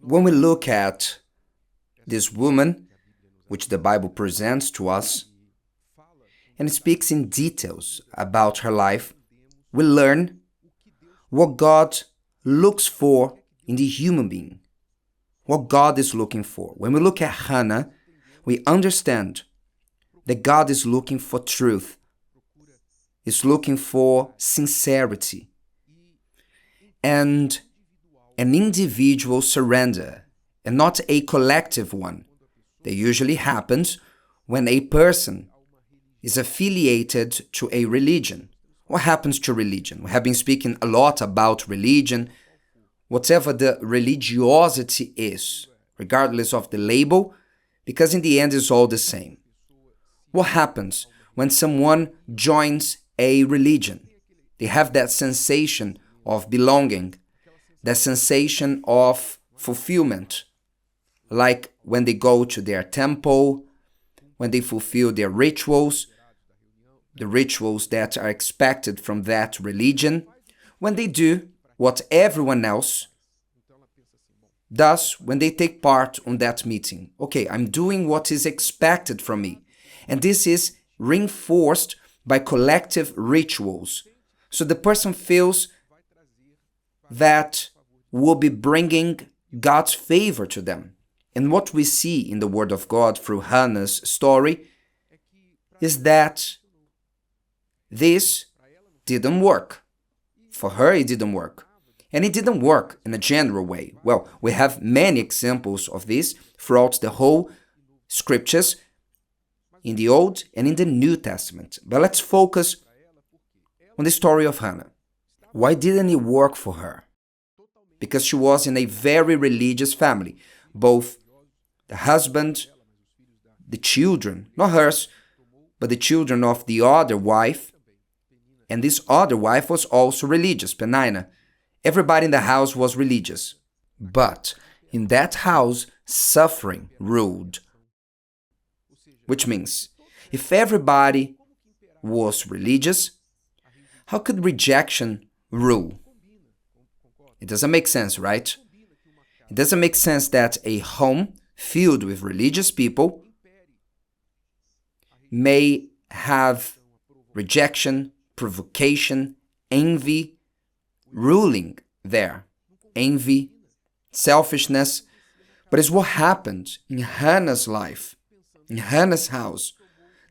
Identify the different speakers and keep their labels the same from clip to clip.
Speaker 1: When we look at this woman, which the Bible presents to us, and speaks in details about her life, we learn what God looks for in the human being, what God is looking for. When we look at Hannah, we understand that God is looking for truth, is looking for sincerity, and an individual surrender, and not a collective one. That usually happens when a person is affiliated to a religion. What happens to religion? We have been speaking a lot about religion, whatever the religiosity is, regardless of the label, because in the end it's all the same. What happens when someone joins a religion? They have that sensation of belonging, that sensation of fulfillment, like when they go to their temple, when they fulfill their rituals, the rituals that are expected from that religion, when they do what everyone else does when they take part on that meeting. Okay, I'm doing what is expected from me. And this is reinforced by collective rituals. So the person feels that will be bringing God's favor to them. And what we see in the Word of God through Hannah's story is that this didn't work. For her, it didn't work. And it didn't work in a general way. Well, we have many examples of this throughout the whole scriptures, in the Old and in the New Testament. But let's focus on the story of Hannah. Why didn't it work for her? Because she was in a very religious family. Both the husband, the children, not hers, but the children of the other wife, and this other wife was also religious, Penina. Everybody in the house was religious. But in that house, suffering ruled. Which means, if everybody was religious, how could rejection rule? It doesn't make sense, right? It doesn't make sense that a home filled with religious people may have rejection, provocation, envy ruling there. Envy, selfishness. But it's what happened in Hannah's life, in Hannah's house.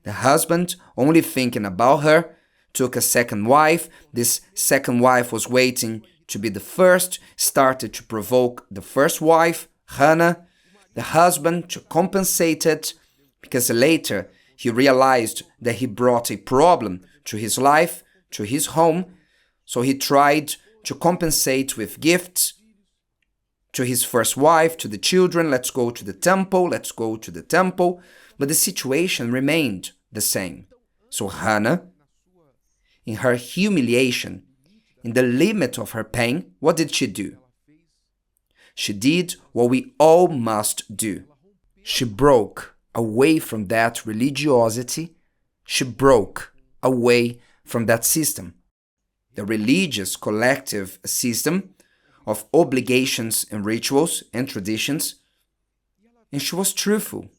Speaker 1: The husband, only thinking about her, took a second wife. This second wife was waiting to be the first, started to provoke the first wife, Hannah. The husband, to compensate it, because later he realized that he brought a problem to his life, to his home, so he tried to compensate with gifts to his first wife, to the children. Let's go to the temple, let's go to the temple. But the situation remained the same. So Hannah, in her humiliation, in the limit of her pain, what did she do? She did what we all must do. She broke away from that religiosity. She broke away from that system, the religious collective system of obligations and rituals and traditions, and she was truthful.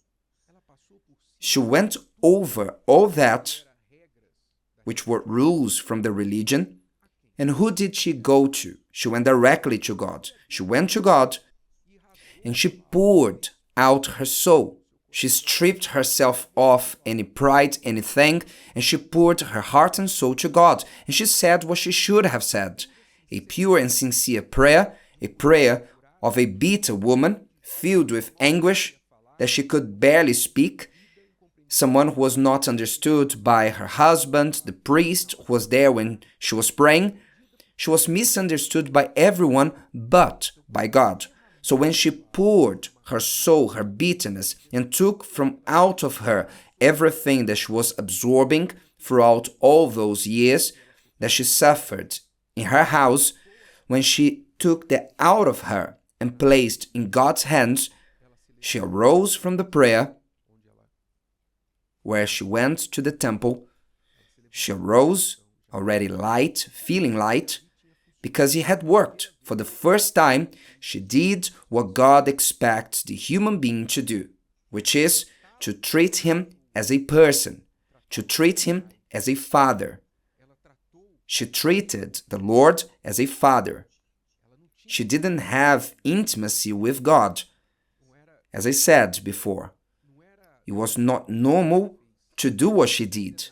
Speaker 1: She went over all that, which were rules from the religion, and who did she go to? She went directly to God. She went to God, and she poured out her soul. She stripped herself of any pride, anything, and she poured her heart and soul to God. And she said what she should have said. A pure and sincere prayer, a prayer of a bitter woman, filled with anguish, that she could barely speak. Someone who was not understood by her husband, the priest who was there when she was praying. She was misunderstood by everyone but by God. So when she poured her soul, her bitterness, and took from out of her everything that she was absorbing throughout all those years that she suffered in her house, when she took that out of her and placed in God's hands, she arose from the prayer where she went to the temple. She arose already light, feeling light, because it had worked. For the first time, she did what God expects the human being to do, which is to treat him as a person, to treat him as a father. She treated the Lord as a father. She didn't have intimacy with God. As I said before, it was not normal to do what she did.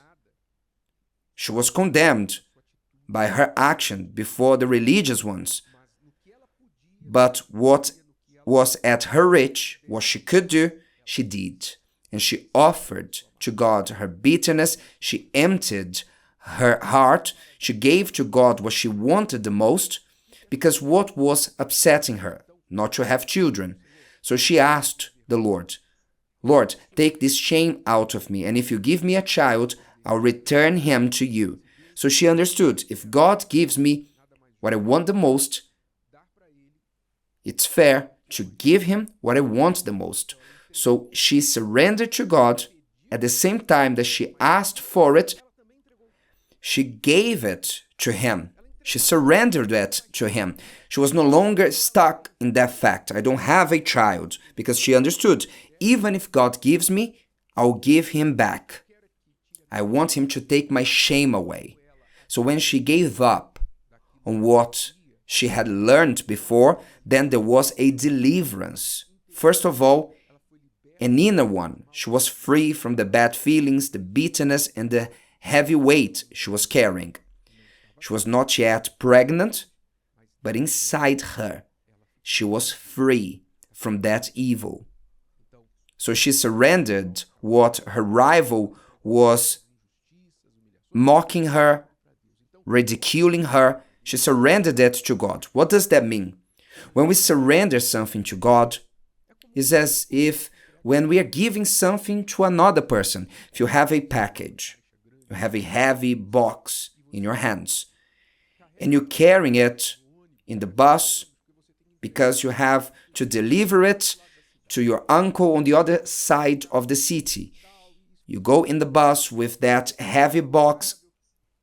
Speaker 1: She was condemned by her action before the religious ones. But what was at her reach, what she could do, she did. And she offered to God her bitterness. She emptied her heart. She gave to God what she wanted the most, because what was upsetting her? Not to have children. So she asked the Lord, Lord, take this shame out of me, and if you give me a child, I'll return him to you. So she understood, if God gives me what I want the most, it's fair to give him what I want the most. So she surrendered to God. At the same time that she asked for it, she gave it to him. She surrendered it to him. She was no longer stuck in that fact. I don't have a child, because she understood, even if God gives me, I'll give him back. I want him to take my shame away. So when she gave up on what she had learned before, then there was a deliverance. First of all, an inner one. She was free from the bad feelings, the bitterness, and the heavy weight she was carrying. She was not yet pregnant, but inside her, she was free from that evil. So she surrendered what her rival was mocking her, ridiculing her. She surrendered it to God. What does that mean? When we surrender something to God, it's as if when we are giving something to another person. If you have a package, you have a heavy box in your hands, and you're carrying it in the bus because you have to deliver it to your uncle on the other side of the city. You go in the bus with that heavy box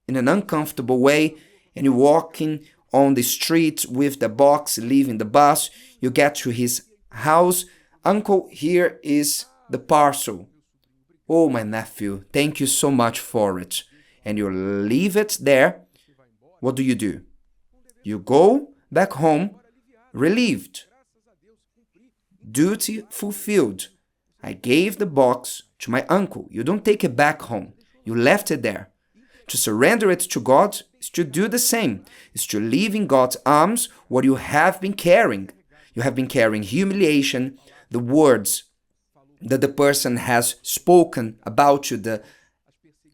Speaker 1: in an uncomfortable way, and you're walking on the street with the box, leaving the bus. You get to his house. Uncle, here is the parcel. Oh, my nephew, thank you so much for it. And you leave it there. What do? You go back home relieved. Duty fulfilled. I gave the box to my uncle. You don't take it back home. You left it there. To surrender it to God is to do the same. Is to leave in God's arms what you have been carrying. You have been carrying humiliation, the words that the person has spoken about you, the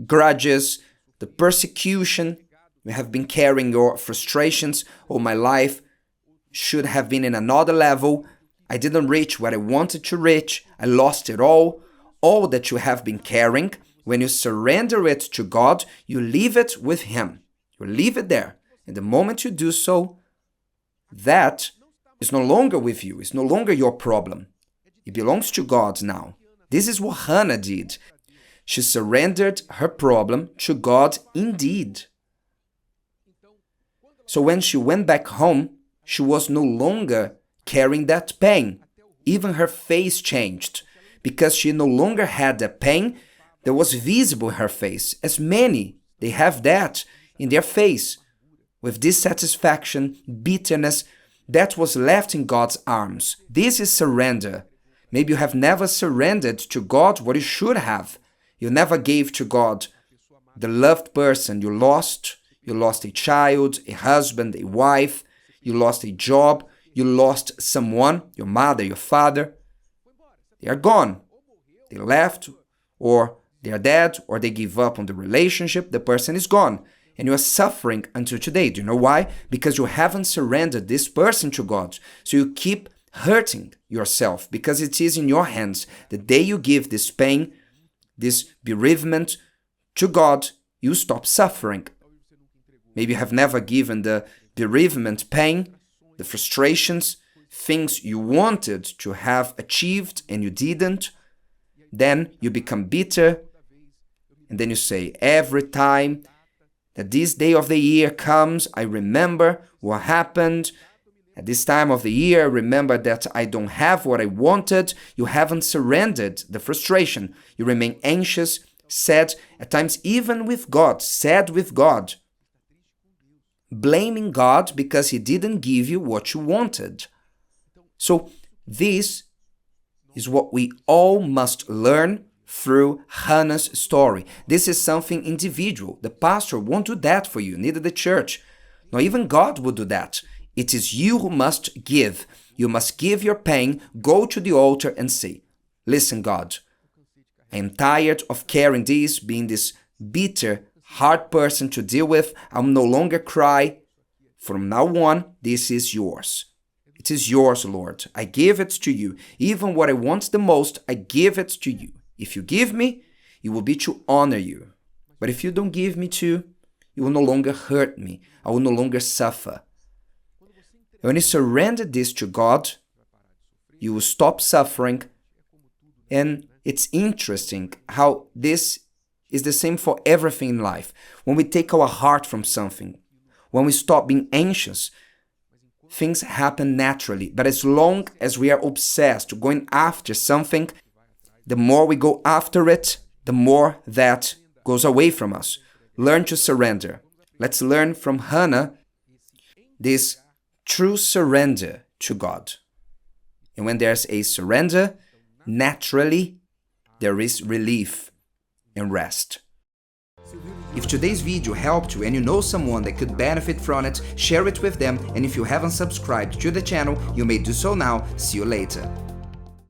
Speaker 1: grudges, the persecution. You have been carrying your frustrations. Oh, my life should have been in another level. I didn't reach what I wanted to reach. I lost it all. All that you have been carrying, when you surrender it to God, you leave it with Him. You leave it there. And the moment you do so, that is no longer with you. It's no longer your problem. It belongs to God now. This is what Hannah did. She surrendered her problem to God indeed. So when she went back home, she was no longer carrying that pain. Even her face changed, because she no longer had the pain that was visible in her face. As many, they have that in their face, with dissatisfaction, bitterness, that was left in God's arms. This is surrender. Maybe you have never surrendered to God what you should have. You never gave to God the loved person you lost. You lost a child, a husband, a wife. You lost a job. You lost someone, your mother, your father. They are gone. They left, or they are dead, or they give up on the relationship. The person is gone. And you are suffering until today. Do you know why? Because you haven't surrendered this person to God. So you keep hurting yourself, because it is in your hands. The day you give this pain, this bereavement to God, you stop suffering. Maybe you have never given the bereavement pain, the frustrations, things you wanted to have achieved and you didn't. Then you become bitter, and then you say, every time that this day of the year comes, I remember what happened. At this time of the year, I remember that I don't have what I wanted. You haven't surrendered the frustration. You remain anxious, sad, at times even with God, sad with God, blaming God because He didn't give you what you wanted. So this is what we all must learn through Hannah's story. This is something individual. The pastor won't do that for you, neither the church. Nor even God will do that. It is you who must give. You must give your pain, go to the altar and say, listen, God, I am tired of carrying this, being this bitter, hard person to deal with. I will no longer cry. From now on, this is yours. It is yours, Lord. I give it to you. Even what I want the most, I give it to you. If you give me, it will be to honor you. But if you don't give me to, you will no longer hurt me. I will no longer suffer. When you surrender this to God, you will stop suffering. And it's interesting how this is the same for everything in life. When we take our heart from something, when we stop being anxious, things happen naturally. But as long as we are obsessed, going after something, the more we go after it, the more that goes away from us. Learn to surrender. Let's learn from Hannah this true surrender to God. And when there's a surrender, naturally, there is relief and rest. If today's video helped you and you know someone that could benefit from it, share it with them. And if you haven't subscribed to the channel, you may do so now. See you later.